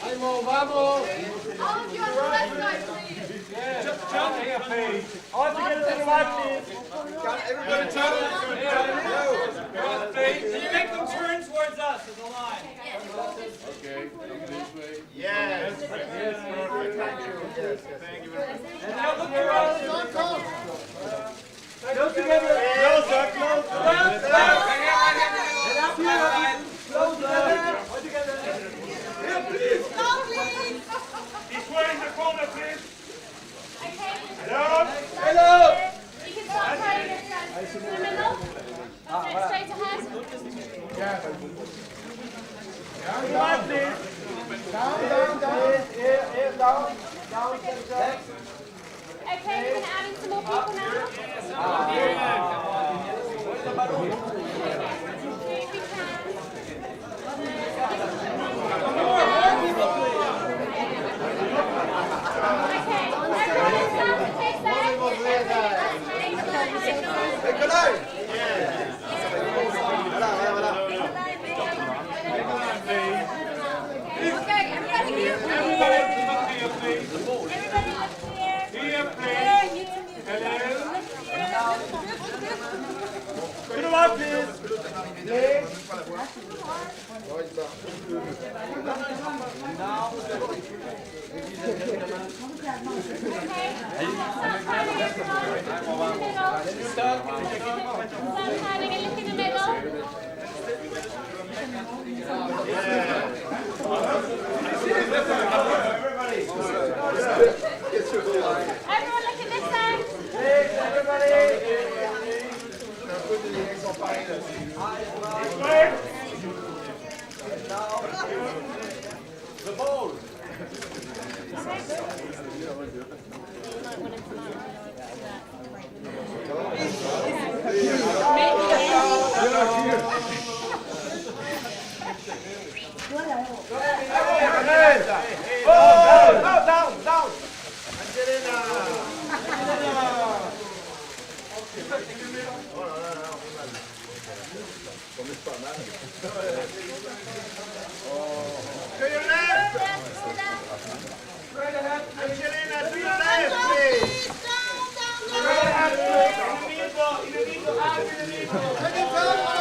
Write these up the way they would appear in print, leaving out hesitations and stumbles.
Vamos, vamos. John, please. All together to the right, please. Everybody turn. Can you make them turn towards us as a line? Okay, this way. Yes. And now look around. Close together. Closer, closer. Left. And up here. Closer. All together. Here, please. This way in the corner, please. Hello. Hello. You can start trying to get in the middle. Okay, straight ahead. Right, please. Down. Okay, we're going to add in some more people now. Okay, everyone is down to take that. Okay, everybody here. Everybody look here, please. Everybody look here. Here, please. Here, you too. Hello. Here. To the right, please. Okay, start hiding everyone in the middle. Start hiding and look in the middle. Everyone look at this side. The ball. Down. To your left. Straight ahead. Angelina, to your left, please. Straight ahead, please.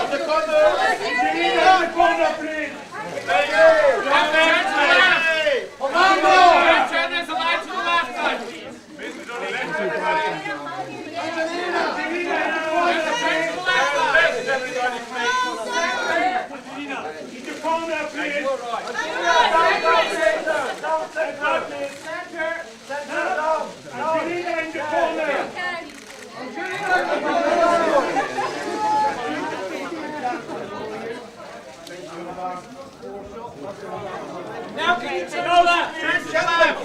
On the corner. Angelina, on the corner, please. Turn this line to the left side, please. Angelina, in the corner, please. Angelina, in the corner. Now can you turn left? Turn to left.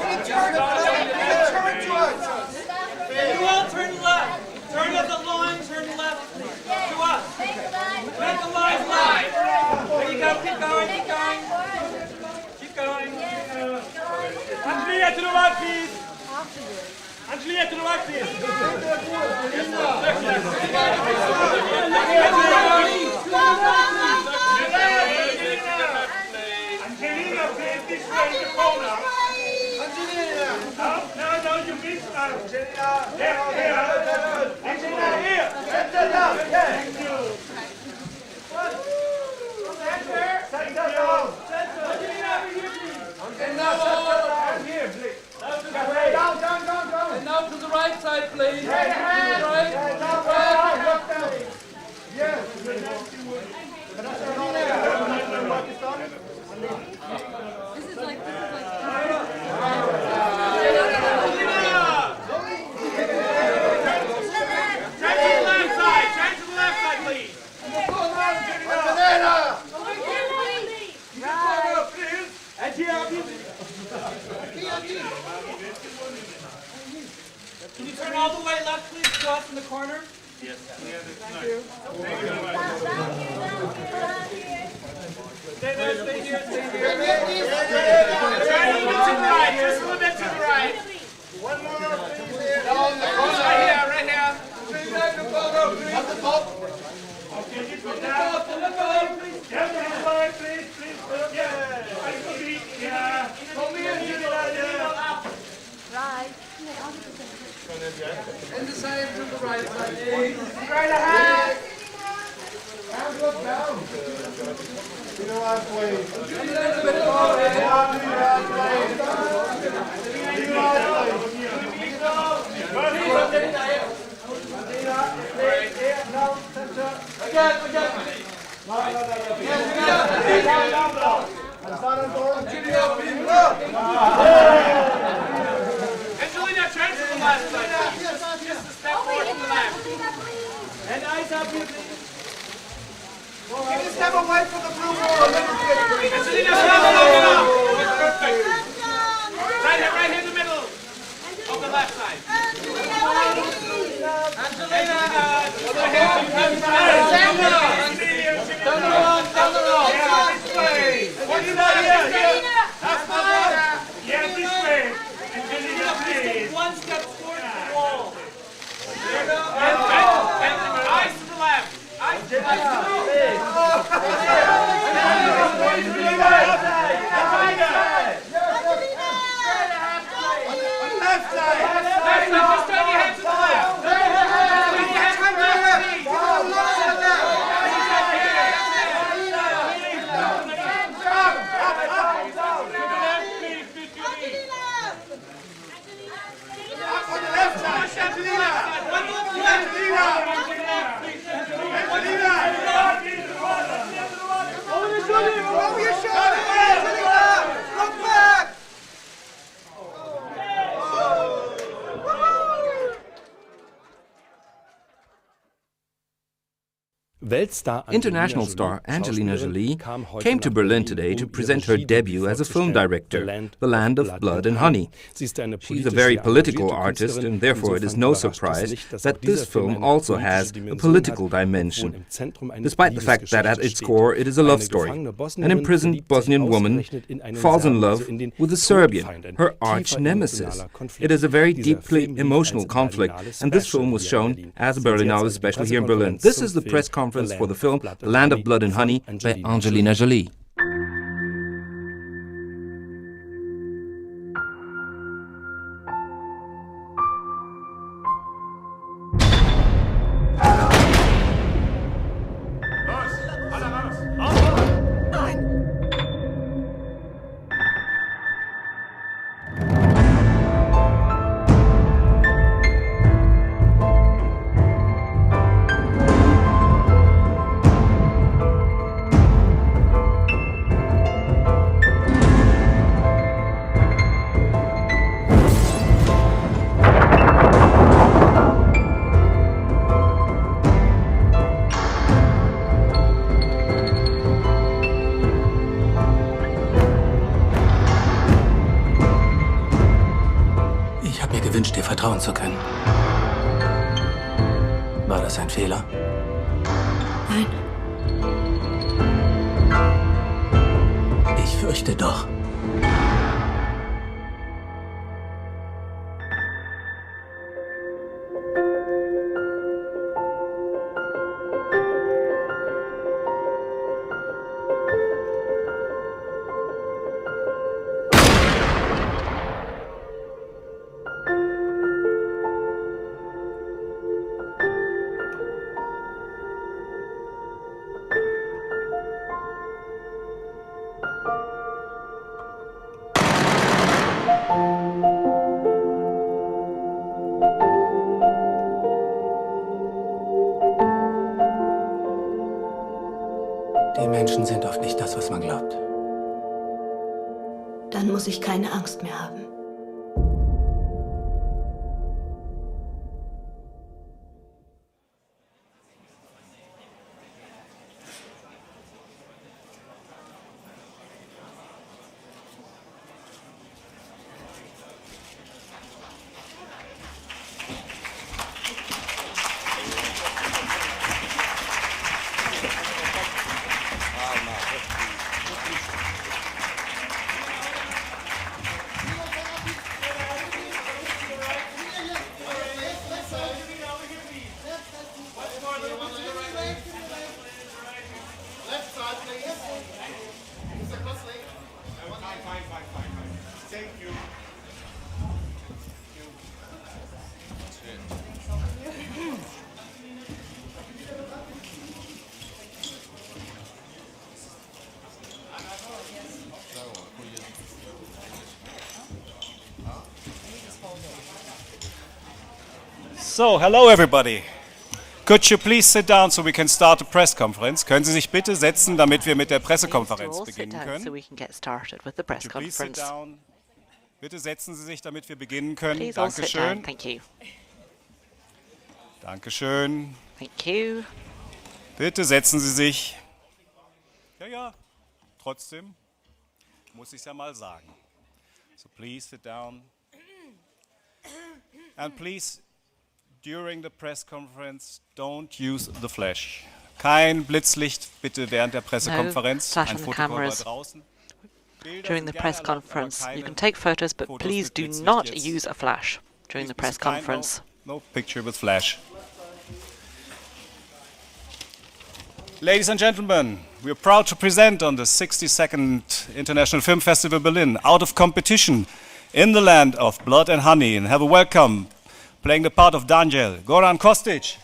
You all turn left. Turn at the line, turn left, please. To us. Make the line line. There you go. Keep going. Keep going. Angelia to the right, please. Angelia to the right, please. Angelina, please, this way in the corner. No, you missed us. Here. Angelina, here. Thank you. Center down. Angelina, here, please. And here, please. Down. And now to the right side, please. Can you turn all the way left, please, to us in the corner? Yes. Thank you. Stay there, stay here. Try a little bit to the right, just a little bit to the right. One more, please. Right here. At the top. Okay, this one down. Yeah, this way, please. Yeah. I can be, yeah. Come here, yeah. Right. And the same to the right side, please. Straight ahead. Hands up down. You know what, please. And a little bit forward. Angelina, turn to the left side. Just a step forward to the left. And eyes up here, please. Can you step away from the blue wall a little bit, please? Angelina, stand up. That's perfect. Right here in the middle of the left side. Turn around. Yeah, this way. Yeah, this way. Angelina, please. One step towards the wall. And eyes to the left. Eyes to the left. Left side. Just turn your head to the left. Turn your head to the left, please. On the left side. Angelina. Over your shoulder. Look back. International star Angelina Jolie came to Berlin today to present her debut as a film director, The Land of Blood and Honey. She's a very political artist, and therefore it is no surprise that this film also has a political dimension. Despite the fact that at its core it is a love story. An imprisoned Bosnian woman falls in love with a Serbian, her arch nemesis. It is a very deeply emotional conflict, and this film was shown as a Berlinale special here in Berlin. This is the press conference for the film The Land of Blood and Honey by Angelina Jolie. Ich habe mir gewünscht, dir vertrauen zu können. War das ein Fehler? Nein. Ich fürchte doch. Die Menschen sind oft nicht das, was man glaubt. Dann muss ich keine Angst mehr haben. So, hello everybody. Could you please sit down so we can start the press conference? Können Sie sich bitte setzen, damit wir mit der Pressekonferenz beginnen können? So we can get started with the press Could you please sit conference. down? Bitte setzen Sie sich, damit wir beginnen können. Please all sit down. Dankeschön. Thank you. Dankeschön. Thank you. Bitte setzen Sie sich. Ja, trotzdem muss ich es ja mal sagen. So please sit down. And please, during the press conference, don't use the flash. Kein Blitzlicht bitte während der Pressekonferenz. flash Ein on the Foto war cameras. draußen. Bilder During sind the press gerne erlaubt, aber conference, you keine can take photos, but Fotos please mit do Blitzlicht not jetzt. use a flash during the press conference. No picture with flash. Ladies and gentlemen, we are proud to present on the 62nd International Film Festival Berlin, Out of Competition, in the Land of Blood and Honey, and have a welcome, playing the part of Daniel, Goran Kostic.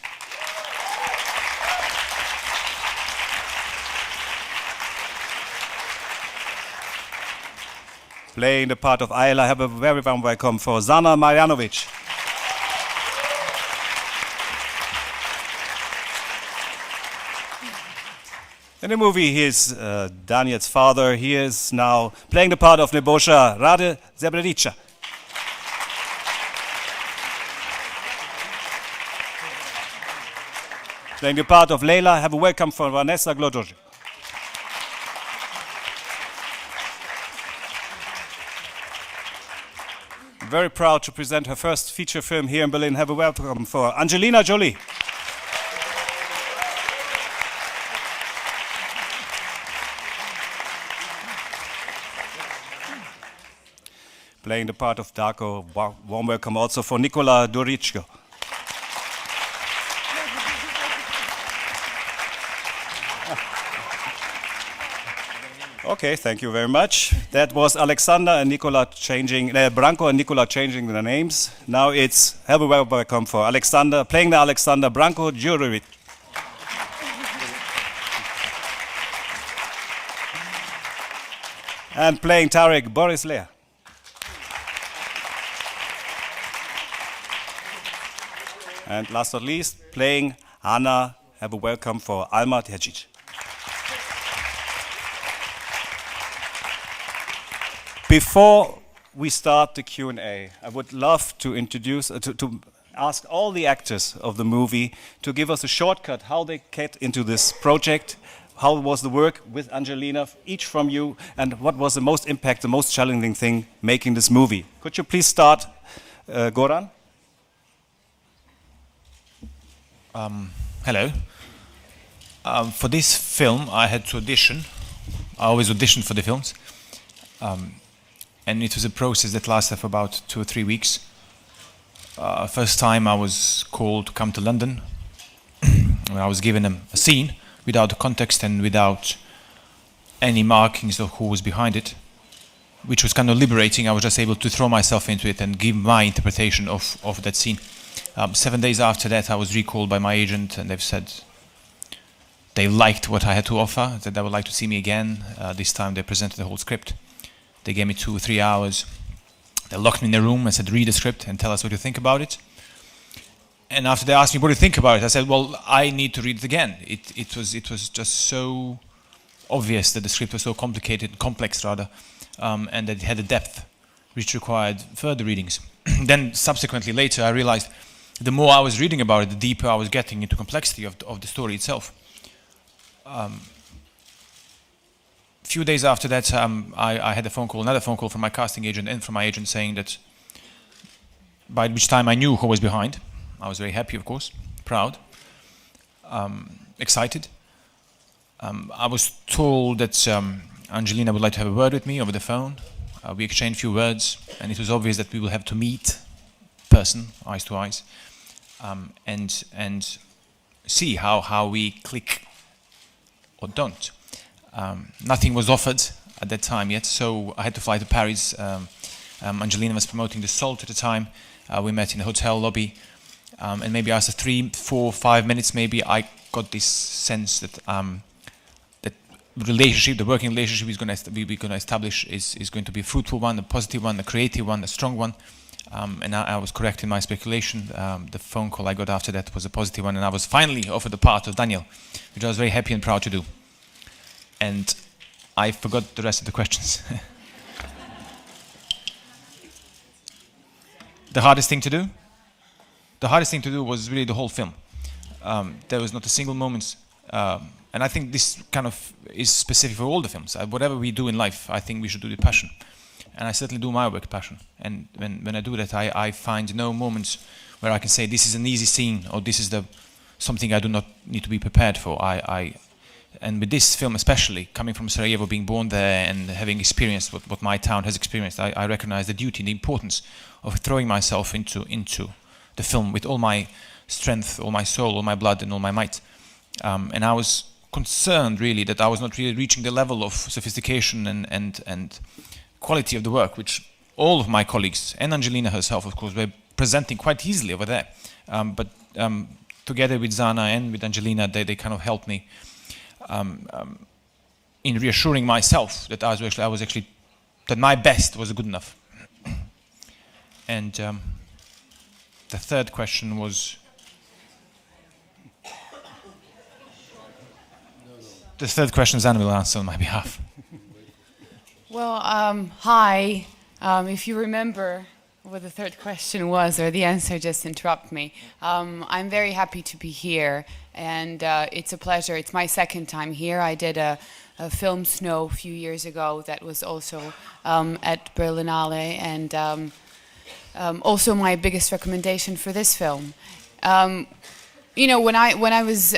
Playing the part of Ayla, have a very warm welcome for Zana Marjanovic. In the movie, he is Daniel's father. He is now playing the part of Nebojša Rade Srebreniča. Playing the part of Leila, have a welcome for Vanessa Glodoj. Very proud to present her first feature film here in Berlin. Have a welcome for Angelina Jolie. Playing the part of Darko, warm welcome also for Nikola Dorichko. Okay, thank you very much. That was Alexander and Nikola changing, Branko and Nikola changing their names. Now it's have a welcome for Alexander, playing the Alexander Branko Djurjevic. And playing Tarek Boris Lea. And last but not least, playing Anna, have a welcome for Alma Tercic. Before we start the Q&A, I would love to introduce, to ask all the actors of the movie to give us a shortcut how they get into this project, how was the work with Angelina, each from you, and what was the most impact, the most challenging thing making this movie. Could you please start, Goran? Hello. For this film, I had to audition. I always audition for the films. And it was a process that lasted for about 2 or 3 weeks. First time I was called to come to London. I was given a scene without the context and without any markings of who was behind it, which was kind of liberating. I was just able to throw myself into it and give my interpretation of that scene. 7 days after that, I was recalled by my agent, and they've said they liked what I had to offer, that they would like to see me again. This time they presented the whole script. They gave me 2 or 3 hours. They locked me in a room and said, read the script and tell us what you think about it. And after they asked me, what do you think about it? I said, well, I need to read it again. It was just so obvious that the script was so complicated, complex rather, and that it had a depth which required further readings. Then subsequently later I realized the more I was reading about it, the deeper I was getting into complexity of the story itself. Few days after that, I had another phone call from my casting agent and from my agent saying that, by which time I knew who was behind. I was very happy, of course, proud, excited. I was told that Angelina would like to have a word with me over the phone. We exchanged a few words, and it was obvious that we will have to meet person, eyes to eyes, and see how we click or don't. Nothing was offered at that time yet, so I had to fly to Paris. Angelina was promoting The Salt at the time. We met in the hotel lobby, and maybe after 3, 4, 5 minutes, maybe I got this sense that that relationship, the working relationship we're going to establish is going to be a fruitful one, a positive one, a creative one, a strong one. and I was correct in my speculation. The phone call I got after that was a positive one, and I was finally offered the part of Daniel, which I was very happy and proud to do. And I forgot the rest of the questions. The hardest thing to do? The hardest thing to do was really the whole film. There was not a single moment, and I think this kind of is specific for all the films. Whatever we do in life, I think we should do with passion. And I certainly do my work with passion. And when I do that, I find no moments where I can say this is an easy scene or this is something I do not need to be prepared for. And with this film especially, coming from Sarajevo, being born there and having experienced what my town has experienced, I recognize the duty and the importance of throwing myself into the film with all my strength, all my soul, all my blood and all my might. And I was concerned really that I was not really reaching the level of sophistication and quality of the work, which all of my colleagues and Angelina herself, of course, were presenting quite easily over there. But together with Zana and with Angelina, they kind of helped me in reassuring myself that that my best was good enough. And the third question was. The third question Zana will answer on my behalf. Well, hi. If you remember what the third question was, or the answer, just interrupt me. I'm very happy to be here, and it's a pleasure. It's my second time here. I did a film Snow a few years ago that was also at Berlinale, and also my biggest recommendation for this film. You know, when I was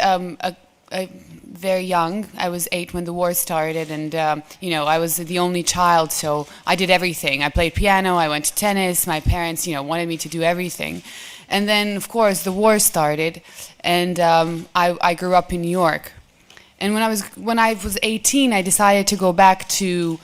very young, I was 8 when the war started, and you know, I was the only child, so I did everything. I played piano, I went to tennis, my parents, you know, wanted me to do everything. And then, of course, the war started, and I grew up in New York. And when I was 18, I decided to go back to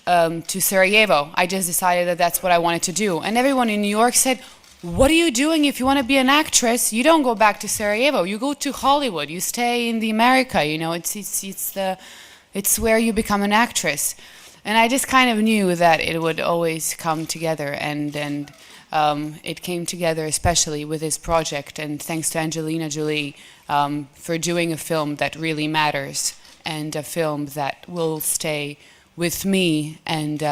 Sarajevo. I just decided that that's what I wanted to do. And everyone in New York said, what are you doing if you want to be an actress? You don't go back to Sarajevo. You go to Hollywood. You stay in the America. You know, it's where you become an actress. And I just kind of knew that it would always come together, and it came together especially with this project. And thanks to Angelina Jolie for doing a film that really matters, and a film that will stay with me and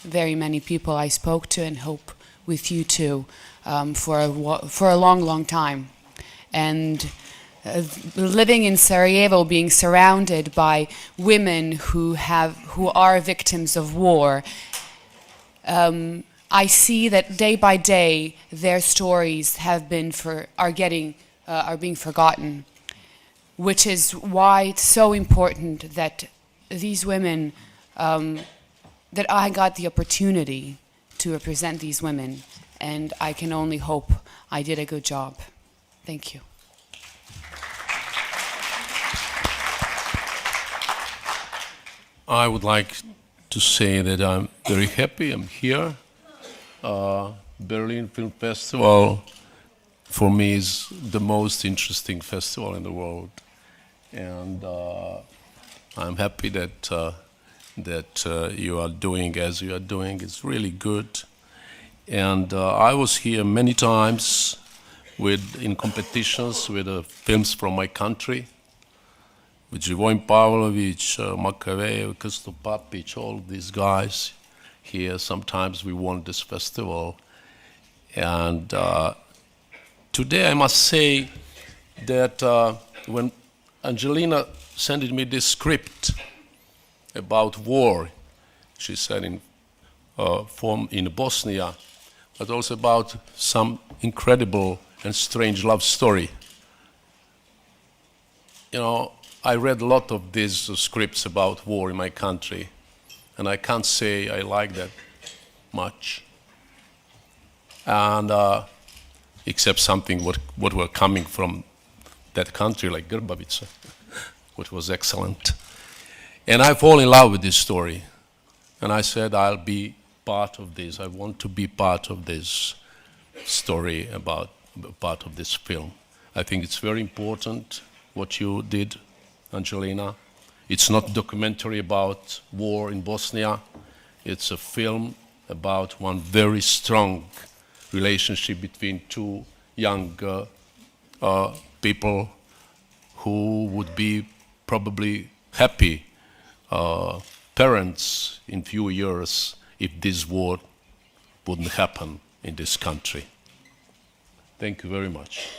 very many people I spoke to, and hope with you too. For a long, long time. And living in Sarajevo, being surrounded by women who are victims of war, I see that day by day their stories are being forgotten, which is why it's so important that these women, that I got the opportunity to represent these women. And I can only hope I did a good job. Thank you. I would like to say that I'm very happy I'm here. Berlin Film Festival for me is the most interesting festival in the world. And I'm happy that you are doing as you are doing. It's really good. And I was here many times in competitions with films from my country, with Živojin Pavlović, Makavejev, Krsto Papić, all these guys here. Sometimes we won this festival. And today I must say that when Angelina sent me this script about war, she said in Bosnia, but also about some incredible and strange love story. You know, I read a lot of these scripts about war in my country, and I can't say I like that much. And except something what were coming from that country, like Grbavica, which was excellent. And I fall in love with this story, and I said I'll be part of this. I want to be part of this story, part of this film. I think it's very important what you did, Angelina. It's not a documentary about war in Bosnia. It's a film about one very strong relationship between two young people who would be probably happy parents in few years if this war wouldn't happen in this country. Thank you very much.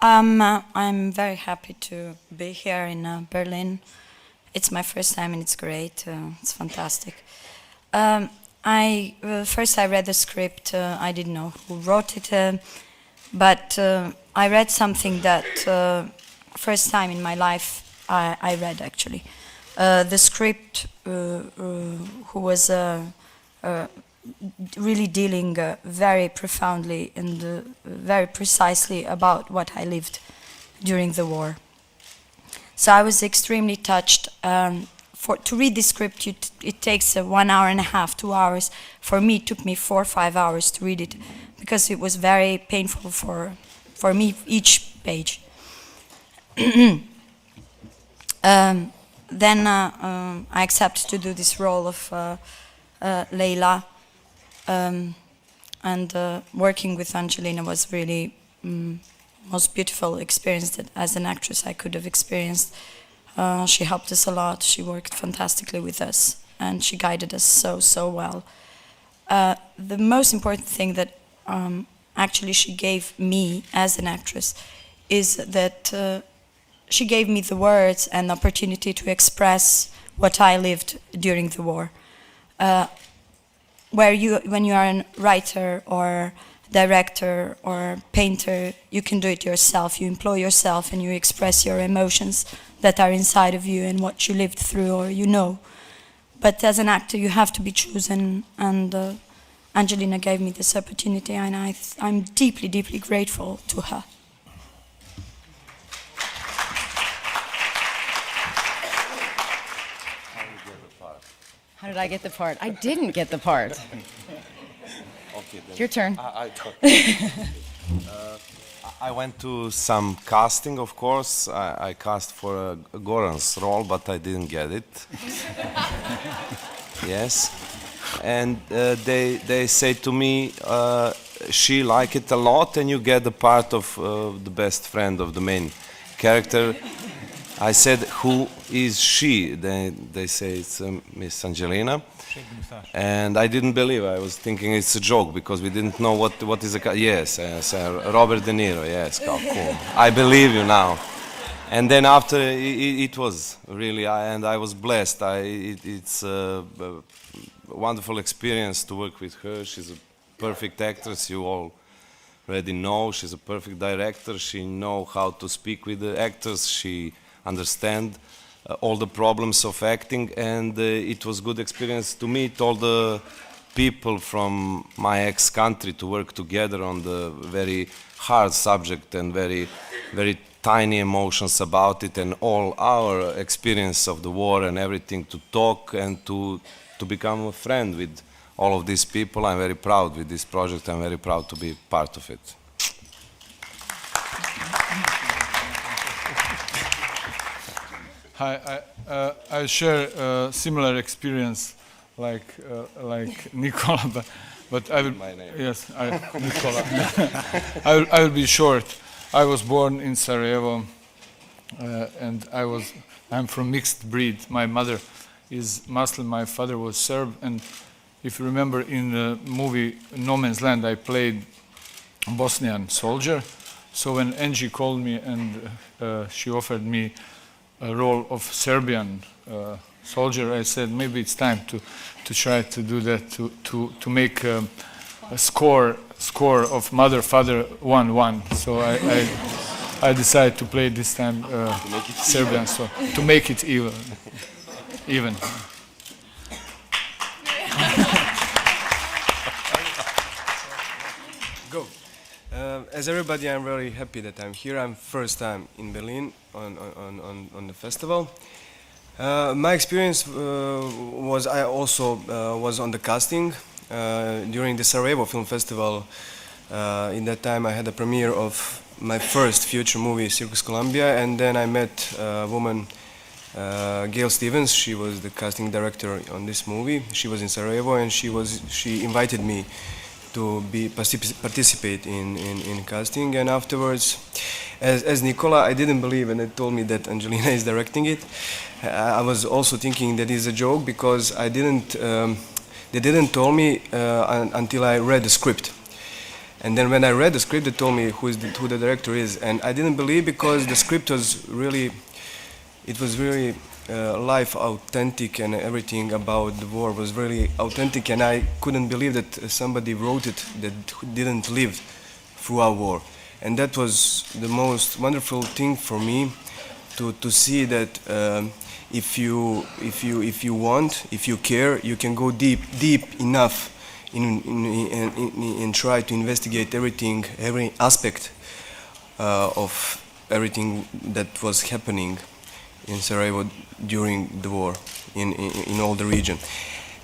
I'm very happy to be here in Berlin. It's my first time and it's great. It's fantastic. First I read the script. I didn't know who wrote it, but I read something that first time in my life I read actually. The script who was really dealing very profoundly and very precisely about what I lived during the war. So I was extremely touched. To read this script, it takes 1 hour and a half, 2 hours. For me, it took me 4 or 5 hours to read it because it was very painful for me, each page. Then I accepted to do this role of Leila. And working with Angelina was really most beautiful experience that as an actress I could have experienced. She helped us a lot, she worked fantastically with us, and she guided us so well. The most important thing that actually she gave me as an actress is that she gave me the words and the opportunity to express what I lived during the war. When you are a writer or director or painter, you can do it yourself. You employ yourself and you express your emotions that are inside of you and what you lived through or you know. But as an actor, you have to be chosen, and Angelina gave me this opportunity, and I'm deeply, deeply grateful to her. How did I get the part? I didn't get the part. Okay, then. Your turn. I went to some casting, of course. I cast for Goran's role, but I didn't get it. Yes. And they say to me, she liked it a lot, and you get the part of the best friend of the main character. I said, who is she? They say it's Miss Angelina. And I didn't believe. I was thinking it's a joke because we didn't know what is a... Yes, Robert De Niro, yes, cool. I believe you now. And then after, it was really, and I was blessed. It's a wonderful experience to work with her. She's a perfect actress, you all already know. She's a perfect director. She knows how to speak with the actors. She understands all the problems of acting, and it was good experience to meet all the people from my ex-country to work together on the very hard subject and very, very tiny emotions about it, and all our experience of the war and everything, to talk and to become a friend with all of these people. I'm very proud with this project. I'm very proud to be part of it. Hi, I share a similar experience like Nicola, but I will. My name. Yes, Nicola. I will be short. I was born in Sarajevo, and I'm from mixed breed. My mother is Muslim, my father was Serb, and if you remember in the movie No Man's Land, I played a Bosnian soldier. So when Angie called me and she offered me a role of Serbian soldier, I said maybe it's time to try to do that, to make a score of mother-father 1-1. So I decided to play this time Serbian, so to make it even. Go. As everybody, I'm very happy that I'm here. I'm first time in Berlin on the festival. My experience was I also was on the casting during the Sarajevo Film Festival. In that time, I had a premiere of my first future movie, Circus Columbia, and then I met a woman, Gail Stevens. She was the casting director on this movie. She was in Sarajevo, and she invited me to participate in casting. And afterwards, as Nicola, I didn't believe, and they told me that Angelina is directing it. I was also thinking that is a joke because I didn't. They didn't tell me until I read the script. And then when I read the script, they told me who the director is, and I didn't believe because the script was really, it was really life authentic, and everything about the war was really authentic, and I couldn't believe that somebody wrote it that didn't live through our war, and that was the most wonderful thing for me to see that if you want, if you care, you can go deep enough and try to investigate everything, every aspect of everything that was happening in Sarajevo during the war in all the region.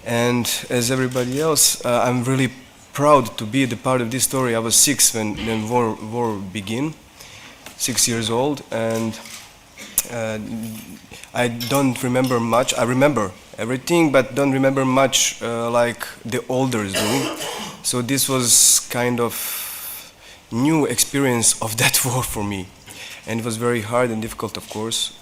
And as everybody else, I'm really proud to be the part of this story. I was 6 when war began, 6 years old, and I don't remember much. I remember everything, but don't remember much like the elders do. So this was kind of new experience of that war for me, and it was very hard and difficult, of course,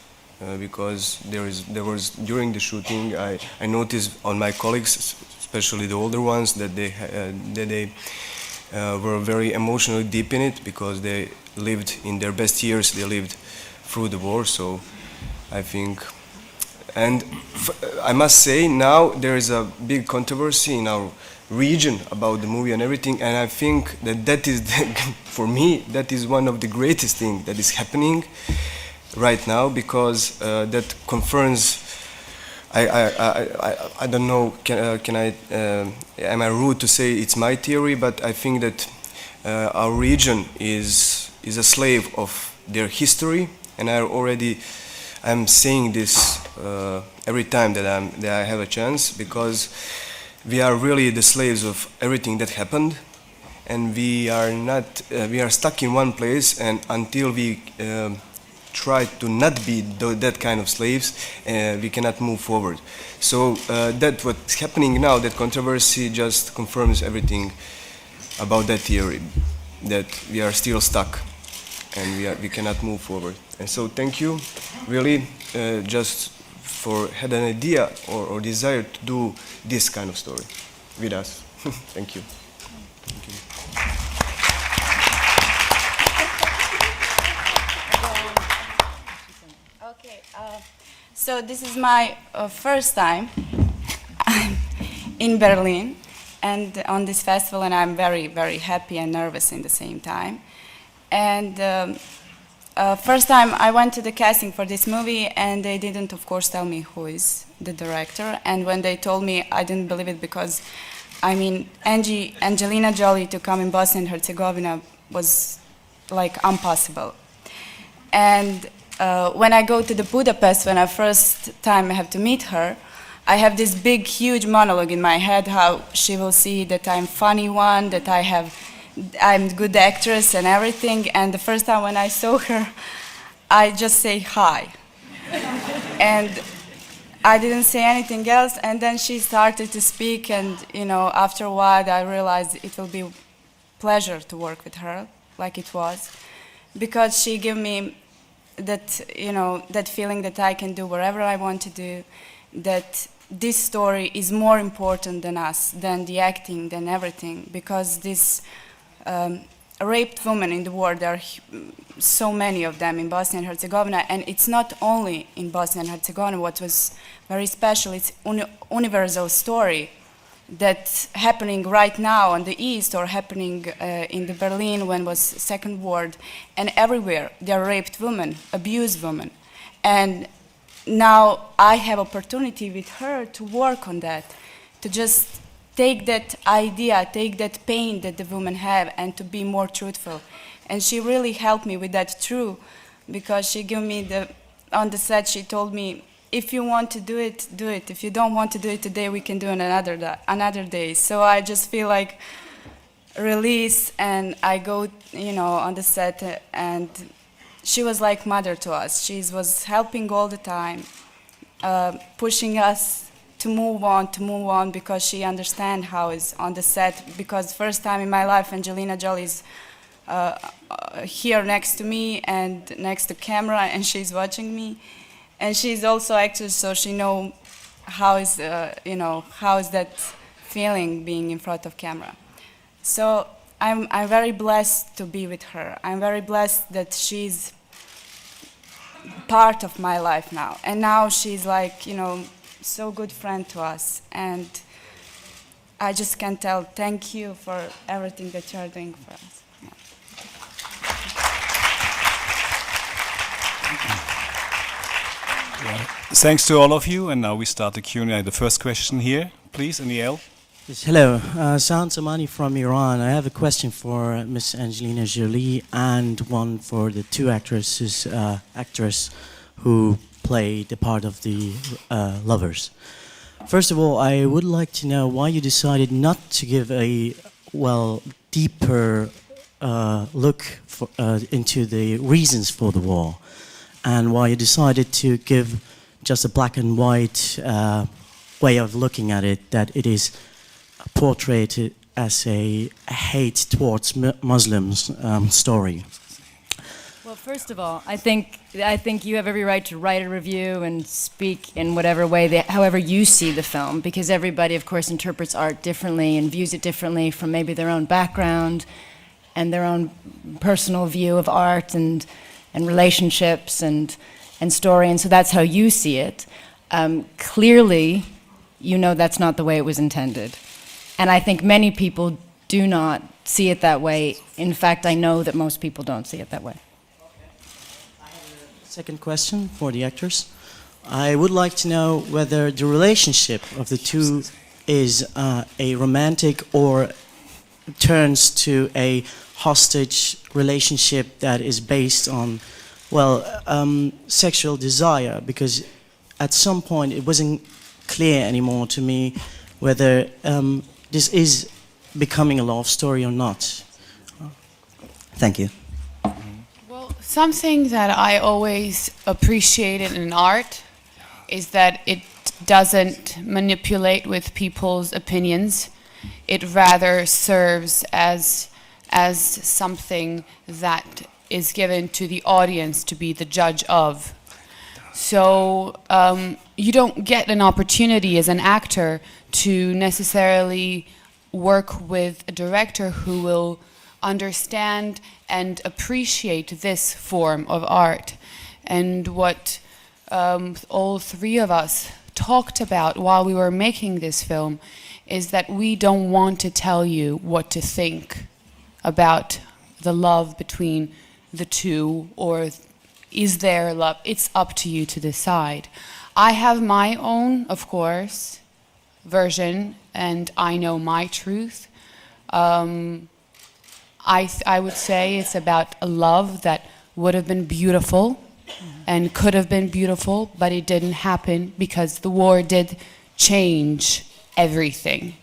because there was during the shooting I noticed on my colleagues, especially the older ones, that they were very emotionally deep in it because they lived in their best years. They lived through the war, so I think. And I must say, now there is a big controversy in our region about the movie and everything, and I think that is, for me, that is one of the greatest things that is happening right now, because that confirms, I don't know, am I rude to say it's my theory, but I think that our region is a slave of their history, and I'm saying this every time that I have a chance, because we are really the slaves of everything that happened, and we are stuck in one place, and until we try to not be that kind of slaves, we cannot move forward. So that what's happening now, that controversy just confirms everything about that theory, that we are still stuck and we cannot move forward. And so thank you, really, just for had an idea or desire to do this kind of story with us. Thank you. Thank you. Okay, so this is my first time in Berlin and on this festival, and I'm very, very happy and nervous in the same time. And first time I went to the casting for this movie, and they didn't, of course, tell me who is the director. And when they told me, I didn't believe it, because, I mean, Angelina Jolie to come in Bosnia and Herzegovina was like impossible. And when I go to the Budapest, when I first time I have to meet her, I have this big, huge monologue in my head how she will see that I'm funny one, that I'm a good actress and everything. And the first time when I saw her, I just say hi. And I didn't say anything else. And then she started to speak, and after a while I realized it will be a pleasure to work with her, like it was, because she gave me that, that feeling that I can do whatever I want to do, that this story is more important than us, than the acting, than everything, because this raped women in the war, there are so many of them in Bosnia and Herzegovina, and it's not only in Bosnia and Herzegovina. What was very special, it's universal story that's happening right now on the east, or happening in the Berlin when was Second World, and everywhere there are raped women, abused women. And now I have opportunity with her to work on that, to just take that idea, take that pain that the women have, and to be more truthful. And she really helped me with that too, because she gave me on the set, she told me, if you want to do it, do it. If you don't want to do it today, we can do it another day. So I just feel like release, and I go, on the set, and she was like mother to us. She was helping all the time, pushing us to move on, because she understands how it's on the set. Because first time in my life, Angelina Jolie is here next to me and next to camera, and she's watching me, and she's also actress, so she know how is that feeling being in front of camera. So I'm very blessed to be with her. I'm very blessed that she's part of my life now, and now she's like so good friend to us, and I just can tell thank you for everything that you're doing for us. Thanks to all of you, and now we start the Q&A. The first question here, please, Aniel. Yes, hello, Sahan Samani from Iran. I have a question for Miss Angelina Jolie and one for the two actors who play the part of the lovers. First of all, I would like to know why you decided not to give a deeper look into the reasons for the war, and why you decided to give just a black and white way of looking at it, that it is portrayed as a hate towards Muslims story. Well, first of all, I think you have every right to write a review and speak in whatever way, however you see the film, because everybody, of course, interprets art differently and views it differently from maybe their own background and their own personal view of art and relationships and story, and so that's how you see it. Clearly, that's not the way it was intended. And I think many people do not see it that way. In fact, I know that most people don't see it that way. Second question for the actors. I would like to know whether the relationship of the two is a romantic or turns to a hostage relationship that is based on, sexual desire, because at some point it wasn't clear anymore to me whether this is becoming a love story or not. Thank you. Well, something that I always appreciated in art is that it doesn't manipulate with people's opinions. It rather serves as something that is given to the audience to be the judge of. So you don't get an opportunity as an actor to necessarily work with a director who will understand and appreciate this form of art. And what all three of us talked about while we were making this film is that we don't want to tell you what to think about the love between the two, or is there love? It's up to you to decide. I have my own, of course, version, and I know my truth. I would say it's about a love that would have been beautiful and could have been beautiful, but it didn't happen because the war did change everything.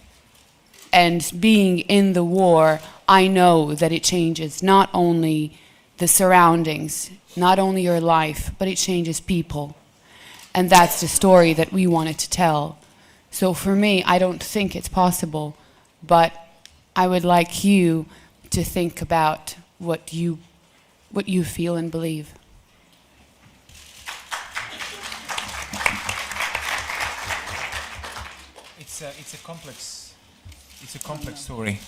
And being in the war, I know that it changes not only the surroundings, not only your life, but it changes people. And that's the story that we wanted to tell. So for me, I don't think it's possible, but I would like you to think about what you feel and believe. It's a complex story.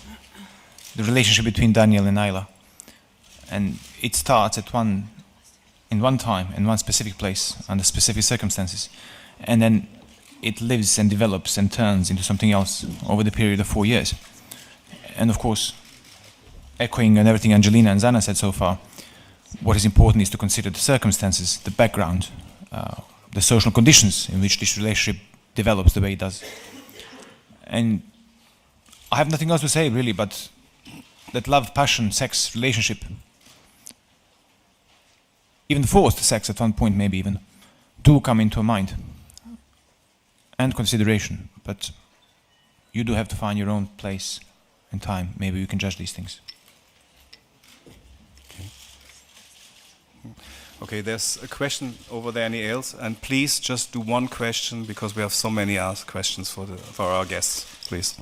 The relationship between Daniel and Ayla, and it starts in one time, in one specific place, under specific circumstances, and then it lives and develops and turns into something else over the period of 4 years. And of course, echoing on everything Angelina and Zana said so far, what is important is to consider the circumstances, the background, the social conditions in which this relationship develops the way it does. And I have nothing else to say really, but that love, passion, sex, relationship, even forced sex at one point maybe even, do come into mind and consideration, but you do have to find your own place in time, maybe we can judge these things. Okay, there's a question over there, any else? And please just do one question because we have so many questions for our guests. Please.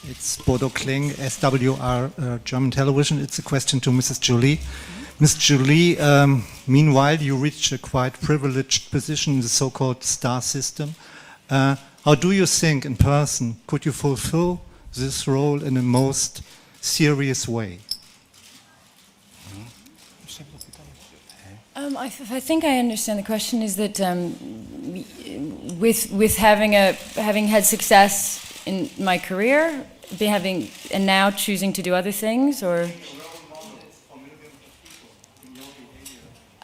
It's Bodo Kling, SWR German Television. It's a question to Mrs. Jolie. Ms. Jolie, meanwhile, you reached a quite privileged position in the so-called star system. How do you think, in person, could you fulfill this role in a most serious way? I think I understand the question is that with having had success in my career, and now choosing to do other things, or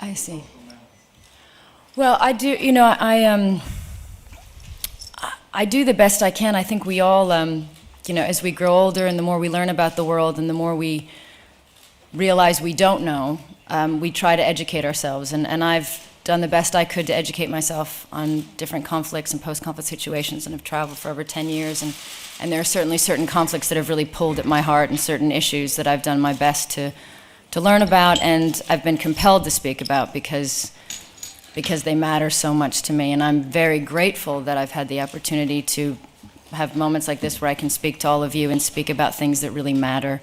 I see. Well, I do. You know, I do the best I can. I think we all, you know, as we grow older and the more we learn about the world and the more we realize we don't know, we try to educate ourselves. And I've done the best I could to educate myself on different conflicts and post-conflict situations, and have traveled for over 10 years. And there are certainly certain conflicts that have really pulled at my heart, and certain issues that I've done my best to learn about, and I've been compelled to speak about because they matter so much to me. And I'm very grateful that I've had the opportunity to have moments like this where I can speak to all of you and speak about things that really matter.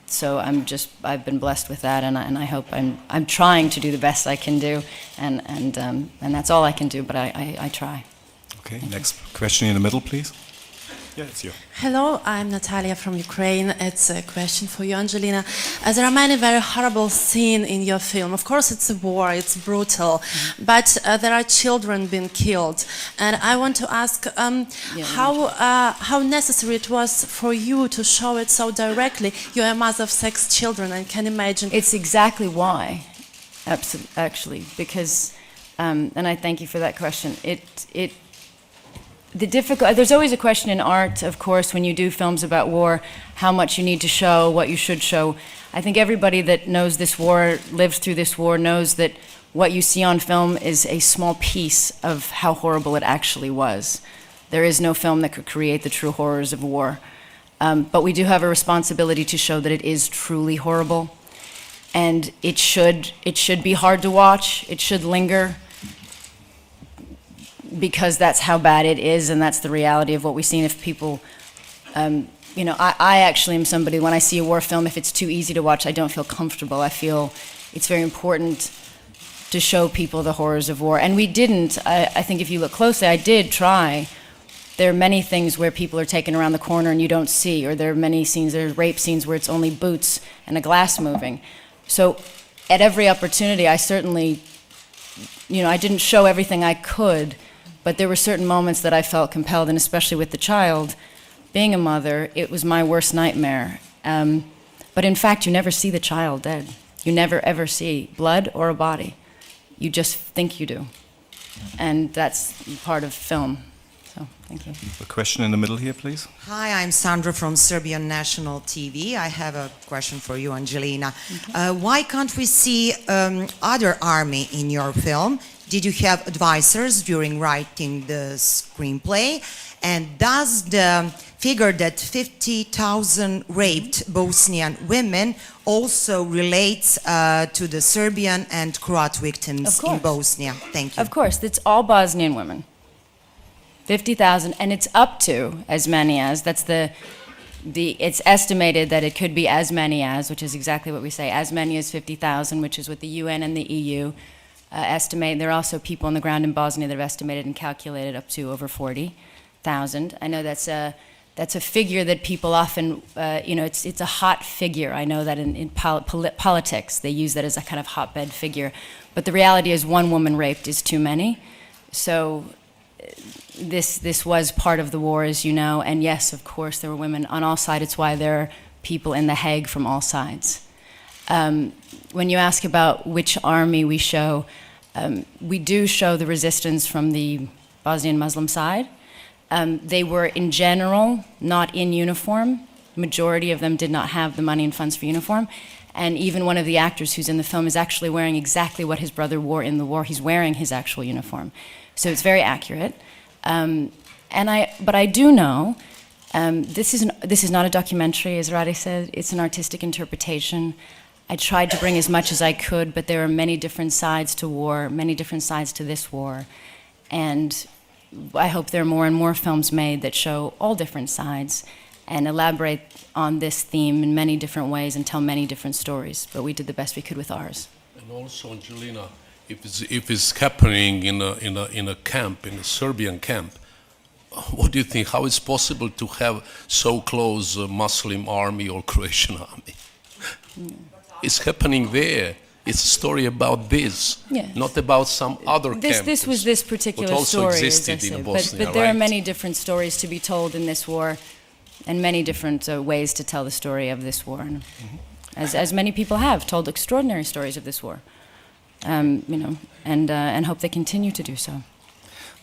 So I've been blessed with that, and I hope I'm trying to do the best I can do, and that's all I can do, but I try. Okay, next question in the middle, please. Yeah, it's you. Hello, I'm Natalia from Ukraine. It's a question for you, Angelina. There are many very horrible scenes in your film. Of course, it's a war, it's brutal, but there are children being killed. And I want to ask how necessary it was for you to show it so directly. You're a mother of 6 children, and can imagine. It's exactly why, actually, because, and I thank you for that question. There's always a question in art, of course, when you do films about war, how much you need to show, what you should show. I think everybody that knows this war, lives through this war, knows that what you see on film is a small piece of how horrible it actually was. There is no film that could create the true horrors of war. But we do have a responsibility to show that it is truly horrible. And it should be hard to watch, it should linger, because that's how bad it is, and that's the reality of what we see. And if people, you know, I actually am somebody, when I see a war film, if it's too easy to watch, I don't feel comfortable. I feel it's very important to show people the horrors of war. And we didn't, I think if you look closely, I did try. There are many things where people are taken around the corner and you don't see, or there are many scenes, there are rape scenes where it's only boots and a glass moving. So at every opportunity, I certainly, you know, I didn't show everything I could, but there were certain moments that I felt compelled, and especially with the child, being a mother, it was my worst nightmare. But in fact, you never see the child dead. You never ever see blood or a body. You just think you do. And that's part of film. So, thank you. A question in the middle here, please. Hi, I'm Sandra from Serbian National TV. I have a question for you, Angelina. Why can't we see other army in your film? Did you have advisors during writing the screenplay? And does the figure that 50,000 raped Bosnian women also relates to the Serbian and Croat victims in Bosnia? Thank you. Of course, it's all Bosnian women. 50,000, and it's up to as many as, it's estimated that it could be as many as, which is exactly what we say, as many as 50,000, which is what the UN and the EU estimate. There are also people on the ground in Bosnia that have estimated and calculated up to over 40,000. I know that's a figure that people often, you know, it's a hot figure. I know that in politics they use that as a kind of hotbed figure. But the reality is one woman raped is too many. So this was part of the war, as you know. And yes, of course, there were women on all sides. It's why there are people in The Hague from all sides. When you ask about which army we show, we do show the resistance from the Bosnian Muslim side. They were, in general, not in uniform. The majority of them did not have the money and funds for uniform. And even one of the actors who's in the film is actually wearing exactly what his brother wore in the war. He's wearing his actual uniform. So it's very accurate. But I do know This is not a documentary, as Rade said. It's an artistic interpretation. I tried to bring as much as I could, but there are many different sides to war, many different sides to this war. And I hope there are more and more films made that show all different sides and elaborate on this theme in many different ways and tell many different stories. But we did the best we could with ours. And also, Angelina, if it's happening in a camp, in a Serbian camp, what do you think? How is it possible to have so close a Muslim army or Croatian army? It's happening there. It's a story about this, not about some other camp. This was this particular story, existed in Bosnia, but there are many different stories to be told in this war, and many different ways to tell the story of this war. And as many people have told extraordinary stories of this war, and hope they continue to do so.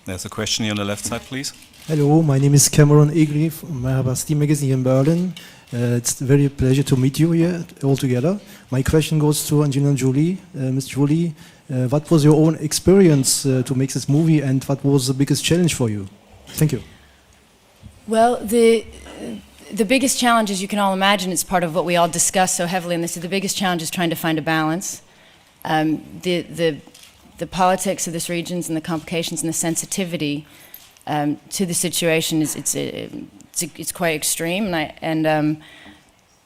There's a question here on the left side, please. Hello, my name is Cameron Egli from Steam Magazine in Berlin. It's a very pleasure to meet you here all together. My question goes to Angelina Jolie. Ms. Jolie, what was your own experience to make this movie, and what was the biggest challenge for you? Thank you. Well, the biggest challenge, as you can all imagine, it's part of what we all discuss so heavily in this. The biggest challenge is trying to find a balance. The politics of this region and the complications and the sensitivity to the situation it's quite extreme,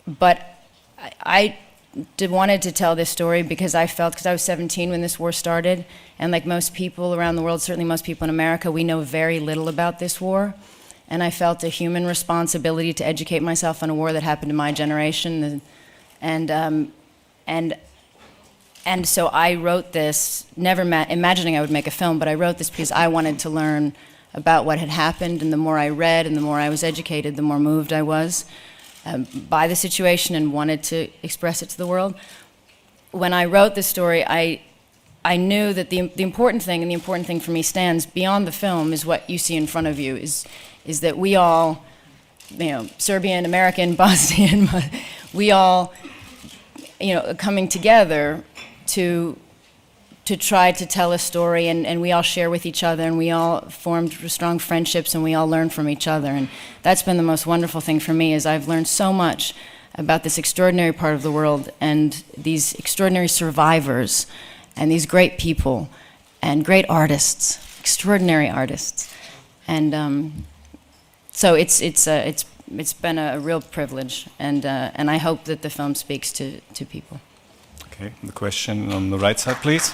but I wanted to tell this story because I was 17 when this war started, and like most people around the world, certainly most people in America, we know very little about this war, and I felt a human responsibility to educate myself on a war that happened to my generation, and so I wrote this, never imagining I would make a film, but I wrote this because I wanted to learn about what had happened, and the more I read and the more I was educated, the more moved I was by the situation and wanted to express it to the world. When I wrote this story, I knew that the important thing, and the important thing for me stands beyond the film, is what you see in front of you, is that we all, Serbian, American, Bosnian, we all, coming together to try to tell a story, and we all share with each other, and we all formed strong friendships, and we all learned from each other. And that's been the most wonderful thing for me, is I've learned so much about this extraordinary part of the world and these extraordinary survivors and these great people and great artists, extraordinary artists. And so it's been a real privilege, and I hope that the film speaks to people. Okay, the question on the right side, please.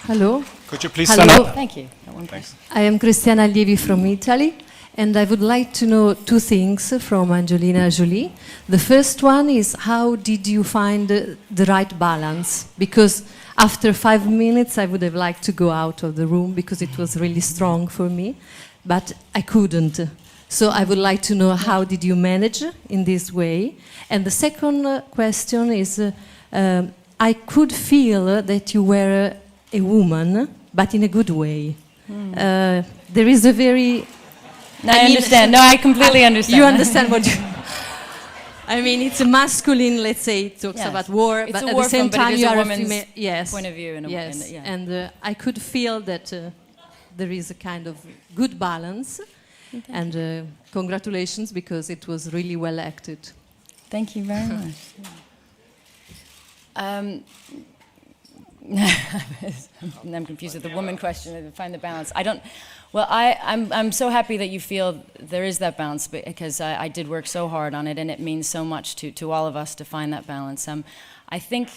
Hello. Could you please stand up? Thank you. Thanks. I am Cristiana Allievi from Italy, and I would like to know two things from Angelina Jolie. The first one is, how did you find the right balance? Because after 5 minutes I would have liked to go out of the room because it was really strong for me, but I couldn't. So I would like to know, how did you manage in this way? And the second question is, I could feel that you were a woman, but in a good way. There is a very... I understand. No, I completely understand. You understand what you... I mean, it's a masculine, let's say, it talks about war, it's but a at war the same film, time you are a woman's female. Yes. point of view. And I could feel that there is a kind of good balance. And congratulations, because it was really well acted. Thank you very much. I'm confused with the woman question, to find the balance. I'm so happy that you feel there is that balance, because I did work so hard on it, and it means so much to all of us to find that balance. I think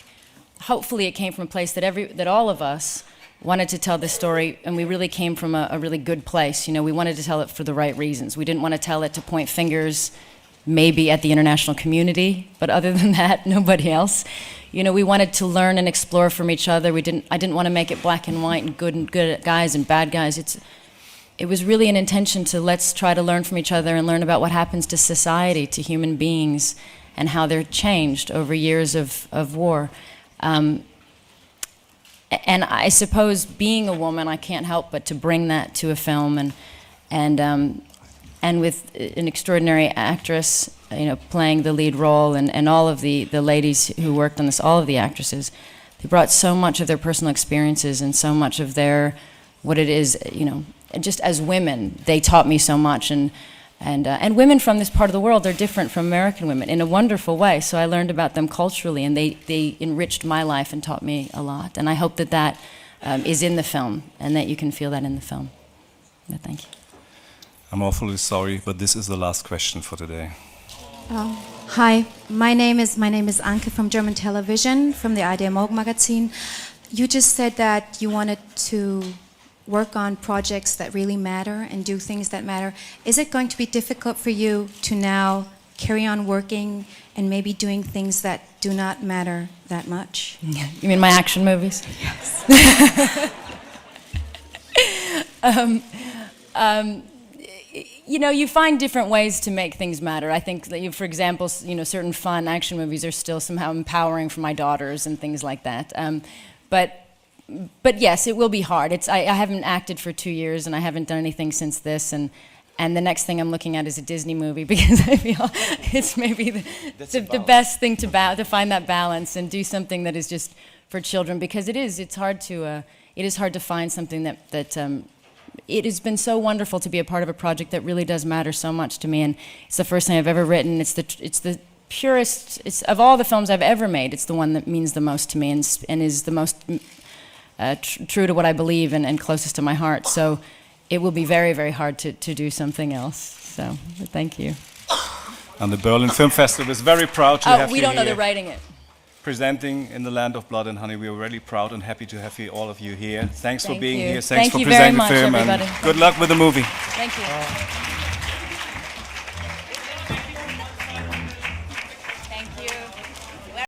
hopefully it came from a place that all of us wanted to tell this story, and we really came from a really good place. We wanted to tell it for the right reasons. We didn't want to tell it to point fingers maybe at the international community, but other than that, nobody else. We wanted to learn and explore from each other. I didn't want to make it black and white and good guys and bad guys. It was really an intention to let's try to learn from each other and learn about what happens to society, to human beings, and how they're changed over years of war. And I suppose, being a woman, I can't help but to bring that to a film, and with an extraordinary actress, playing the lead role, and all of the ladies who worked on this, all of the actresses, they brought so much of their personal experiences and so much of what it is, just as women, they taught me so much, and And women from this part of the world are different from American women in a wonderful way. So I learned about them culturally, and they enriched my life and taught me a lot. And I hope that that is in the film, and that you can feel that in the film. Yeah, thank you. I'm awfully sorry, but this is the last question for today. Hi, my name is Anke from German Television, from the IDM Morgenmagazin. You just said that you wanted to work on projects that really matter and do things that matter. Is it going to be difficult for you to now carry on working and maybe doing things that do not matter that much? You mean my action movies? Yes. You know, you find different ways to make things matter. I think that, for example, you know, certain fun action movies are still somehow empowering for my daughters and things like that. But yes, it will be hard. I haven't acted for 2 years, and I haven't done anything since this, and the next thing I'm looking at is a Disney movie, because I feel it's maybe the best thing to find that balance and do something that is just for children, because it is hard to find something that it has been so wonderful to be a part of a project that really does matter so much to me, and it's the first thing I've ever written. It's the purest, of all the films I've ever made, it's the one that means the most to me and is the most true to what I believe and closest to my heart. So it will be very, very hard to do something else. So thank you. And the Berlin Film Festival is very proud to have you here. We don't know they're writing it. Presenting in the Land of Blood and Honey. We are really proud and happy to have all of you here. Thanks for being here. Thanks Thank for you presenting very the film. much, everybody. And good luck with the movie. Thank you.